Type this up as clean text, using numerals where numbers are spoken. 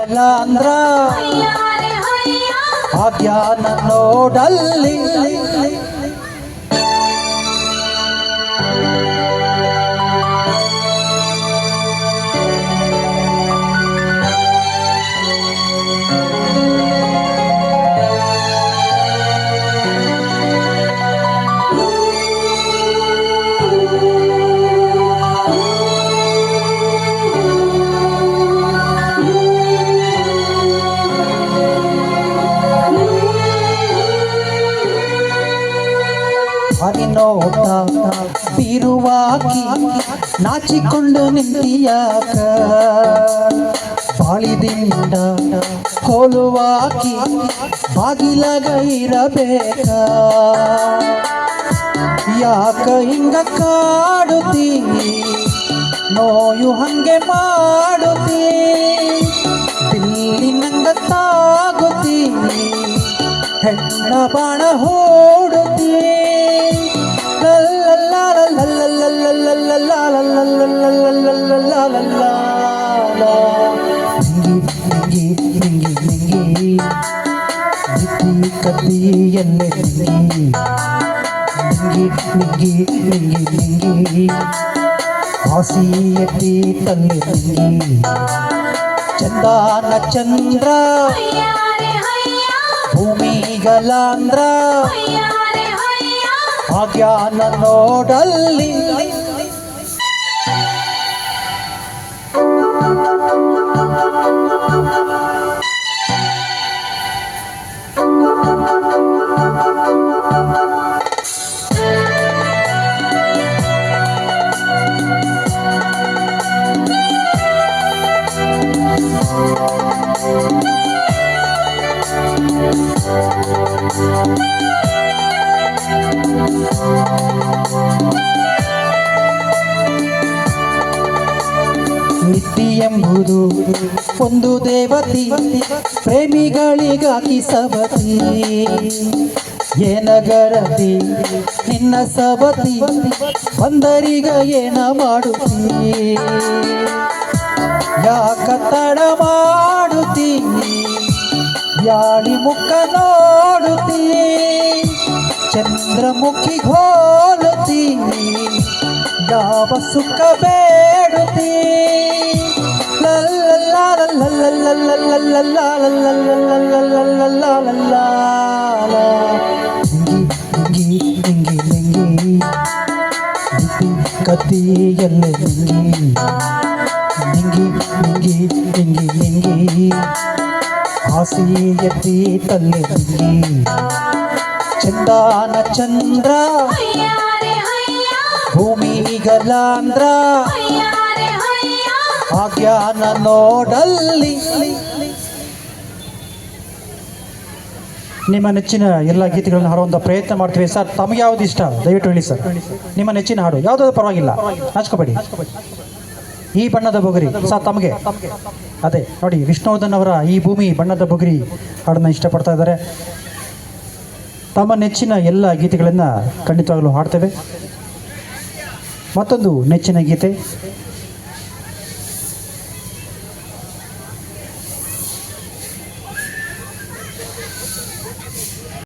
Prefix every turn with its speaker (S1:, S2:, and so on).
S1: ಭೂಮಿಗಲಾಂಧ್ರ ಭಾಗ್ಯನ ನೋಡಲ್ಲಿ ನೋಟ ಬೀರುವಾಕಿ ನಾಚಿಕೊಂಡು ನಿಂತಿಯಾಕ ಬಾಳಿದಿಂದ ಹೋಲುವಾಕಿ ಬಾಗಿಲಾಗ ಇರಬೇಕ ಯಾಕ ಹಿಂಗ ಕಾಡುತ್ತೀ ನೋಯು ಹಂಗೆ ಮಾಡುತ್ತೀ ಬಿಲ್ಲಿ ನಂಗ ತಾಗುತ್ತೀ ಹೆಣ್ಣ ಬಾಣ ಹೂಡುತ್ತೀ ಕತ್ತಿಯಲ್ಲೇ ಹಾಸಿಯತಿ ತಲ್ಲೆ ಚಂದಾನ ಚಂದ್ರ ಭೂಮಿಗಲಾಂಧ್ರ ಭಾಗ್ಯನ ನೋಡಲ್ಲಿ ನಿತ್ಯ ಎಂಬುದು ಒಂದು ದೇವತಿ ಪ್ರೇಮಿಗಳಿಗಾಗಿ ಸಬತಿ ಏನಗರತಿ ನಿನ್ನ ಸಬತಿ ಬಂದರಿಗ ಏನ ಮಾಡುತ್ತೀ ಯಾಕ ತಡ ಮಾಡುತ್ತೀ ಯಾಳಿ ಮುಖ ನೋಡುತ್ತೀ ಚಂದ್ರಮುಖಿ ಹೋಲುತ್ತೀ ಯಾವ ಸುಖ ಬೇಡುತ್ತೀ ಕತ್ತಿಯಲ್ಲೇ ನಿಂಗಿ ಹಾಸಿಯತಿ ತಲ್ಲೆ ಚಂದಾನ ಚಂದ್ರ ಭೂಮಿಗಲಾಂಧ್ರ ಭಾಗ್ಯನ ನೋಡಲ್ಲಿ. ನಿಮ್ಮ ನೆಚ್ಚಿನ ಎಲ್ಲ ಗೀತೆಗಳನ್ನು ಹಾಡುವಂಥ ಪ್ರಯತ್ನ ಮಾಡ್ತೀವಿ ಸರ್. ತಮಗೆ ಯಾವ್ದು ಇಷ್ಟ ದಯವಿಟ್ಟು ಹೇಳಿ ಸರ್. ನಿಮ್ಮ ನೆಚ್ಚಿನ ಹಾಡು ಯಾವುದಾದ್ರು ಪರವಾಗಿಲ್ಲ, ನಾಚ್ಕೋಬೇಡಿ. ಈ ಬಣ್ಣದ ಬುಗುರಿ ಸರ್ ತಮಗೆ. ಅದೇ ನೋಡಿ, ವಿಷ್ಣುವರ್ಧನ್ ಅವರ ಈ ಭೂಮಿ ಬಣ್ಣದ ಬುಗುರಿ ಹಾಡನ್ನು ಇಷ್ಟಪಡ್ತಾ ಇದ್ದಾರೆ. ತಮ್ಮ ನೆಚ್ಚಿನ ಎಲ್ಲ ಗೀತೆಗಳನ್ನು ಖಂಡಿತವಾಗಲೂ ಹಾಡ್ತೇವೆ. ಮತ್ತೊಂದು ನೆಚ್ಚಿನ ಗೀತೆ